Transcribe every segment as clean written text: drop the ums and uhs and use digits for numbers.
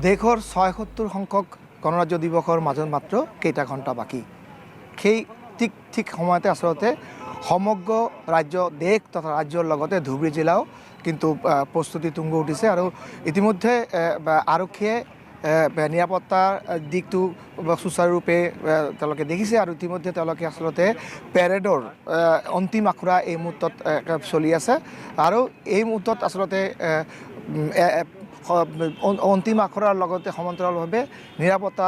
দেশৰ ৭৬ সংখ্যক গণৰাজ্য দিৱসৰ মাজত মাত্ৰ কেইটা ঘণ্টা বাকী সেই ঠিক সময়তে আচলতে সমগ্ৰ ৰাজ্য দেশ তথা ৰাজ্যৰ লগতে ধুবুৰী জিলাও কিন্তু প্ৰস্তুতি তুংগ উঠিছে আৰু ইতিমধ্যে আৰক্ষীয়ে নিৰাপত্তাৰ দিশটো সুচাৰুৰূপে তেওঁলোকে দেখিছে আৰু ইতিমধ্যে তেওঁলোকে আচলতে পেৰেডৰ অন্তিম আখৰা এই মুহূৰ্তত চলি আছে আৰু এই মুহূৰ্তত আচলতে অন্তিম আখৰাৰ লগতে সমান্তৰালভাৱে নিৰাপত্তা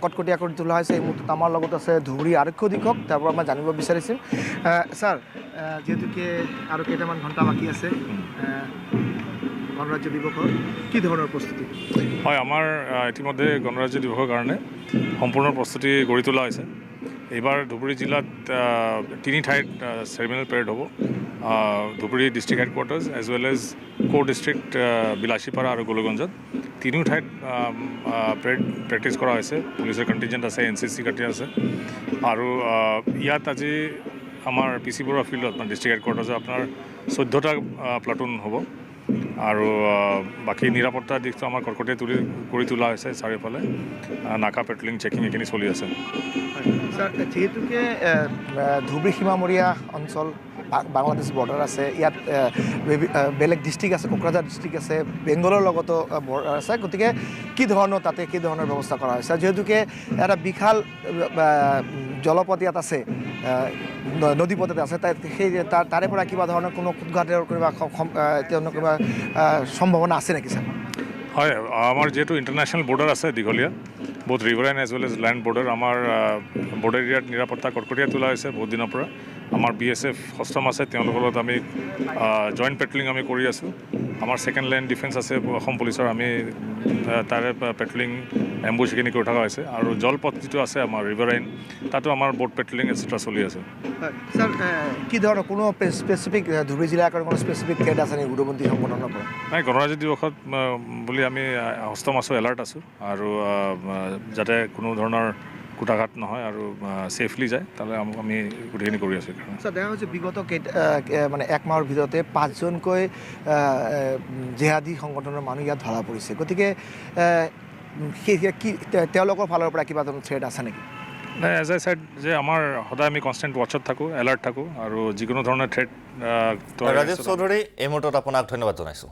কটকটীয়া কৰি তোলা হৈছে। এই মুহূৰ্তত আমাৰ লগত আছে ধুবুৰী আৰক্ষী অধীক্ষক, তাৰ পৰা মই জানিব বিচাৰিছোঁ ছাৰ, যিহেতুকে আৰু কেইটামান ঘণ্টা বাকী আছে গণৰাজ্য দিৱসৰ, কি ধৰণৰ প্ৰস্তুতি? হয়, আমাৰ ইতিমধ্যে গণৰাজ্য দিৱসৰ কাৰণে সম্পূৰ্ণ প্ৰস্তুতি গঢ়ি তোলা হৈছে। এইবাৰ ধুবুৰী জিলাত তিনি ঠাইত চেৰিমনিয়েল পেৰেড হ'ব। Dhubri district headquarters as well as ক'ৰ ডিষ্ট্ৰিক্ট বিলাসীপাৰা আৰু গোলগঞ্জত তিনিও ঠাইত পেৰেড প্ৰেক্টিছ কৰা হৈছে। পুলিচৰ কণ্টিনজেণ্ট আছে, NCC কণ্টিনজেণ্ট আছে আৰু ইয়াত আজি আমাৰ PC বৰুৱা ফিল্ডত মানে ডিষ্ট্ৰিক্ট হেডকোৱাৰ্টাৰ্ছত আপোনাৰ 14টা প্লাটুন হ'ব আৰু বাকী নিৰাপত্তাৰ দিশটো আমাৰ কটকটীয়া কৰি তোলা হৈছে। চাৰিওফালে নাকা পেট্ৰলিং চেকিং এইখিনি চলি আছে। ছাৰ, যিহেতুকে ধুবুৰী সীমামূৰীয়া অঞ্চল, বাংলাদেশ বৰ্ডাৰ আছে, ইয়াত বেলেগ ডিষ্ট্ৰিক্ট আছে, কোকৰাঝাৰ ডিষ্ট্ৰিক্ট আছে, বেংগলৰ লগতো বৰ্ডাৰ আছে, গতিকে কি ধৰণৰ ব্যৱস্থা কৰা হৈছে? যিহেতুকে এটা বিশাল জলপথ ইয়াত আছে, নদীপথ এটা আছে, তাৰে পৰা কিবা ধৰণৰ কোনো উদ্ঘাটনৰ কিবা সম্ভাৱনা আছে নেকি ছাৰ? হয়, আমাৰ যিহেতু ইণ্টাৰনেশ্যনেল বৰ্ডাৰ আছে দীঘলীয়া, বহুত riverine as well as land border, আমাৰ বৰ্ডাৰ এৰিয়াত নিৰাপত্তা কটকটীয়া তোলা হৈছে বহুত দিনৰ পৰা। আমাৰ BSF সষ্টম আছে, তেওঁলোকৰ লগত আমি জইণ্ট পেট্ৰলিং আমি কৰি আছোঁ। আমাৰ ছেকেণ্ড লাইন ডিফেন্স আছে অসম পুলিচৰ, আমি তাৰে পেট্ৰলিং এম্বুছ সেইখিনি কৰি থকা হৈছে আৰু জলপথ যিটো আছে আমাৰ ৰিভাৰাইন, তাতো আমাৰ বোট পেট্ৰলিং এটচেট্ৰা চলি আছে। ছাৰ, কি ধৰণৰ কোনো স্পেচিফিক ধুবুৰী জিলাৰ কাৰণে কোনো স্পেচিফিক থ্ৰেড আছে নেকি উগ্ৰপন্থী সংগঠনৰ পৰা? নাই, গণৰাজ্য দিৱসত বুলি আমি সষ্টম আছোঁ, এলাৰ্ট আছোঁ আৰু যাতে কোনো ধৰণৰ কুটাঘাত নহয় আৰু ছেফলি যায়, তালৈ আমি গোটেইখিনি কৰি আছোঁ। ছাৰ, দেখা হৈছে বিগত মানে এক মাহৰ ভিতৰতে 5জনকৈ জেহাদী সংগঠনৰ মানুহ ইয়াত ধৰা পৰিছে, গতিকে কি তেওঁলোকৰ ফালৰ পৰা কিবা ধৰণৰ থ্ৰেড আছে নেকি? নাই, এজ আই ছেড যে আমাৰ সদায় আমি কনষ্টেণ্ট ৱাটছত থাকোঁ, এলাৰ্ট থাকোঁ আৰু যিকোনো ধৰণৰ থ্ৰেড। ৰাজেশ চৌধুৰী, এই মুহূৰ্তত আপোনাক ধন্যবাদ জনাইছোঁ।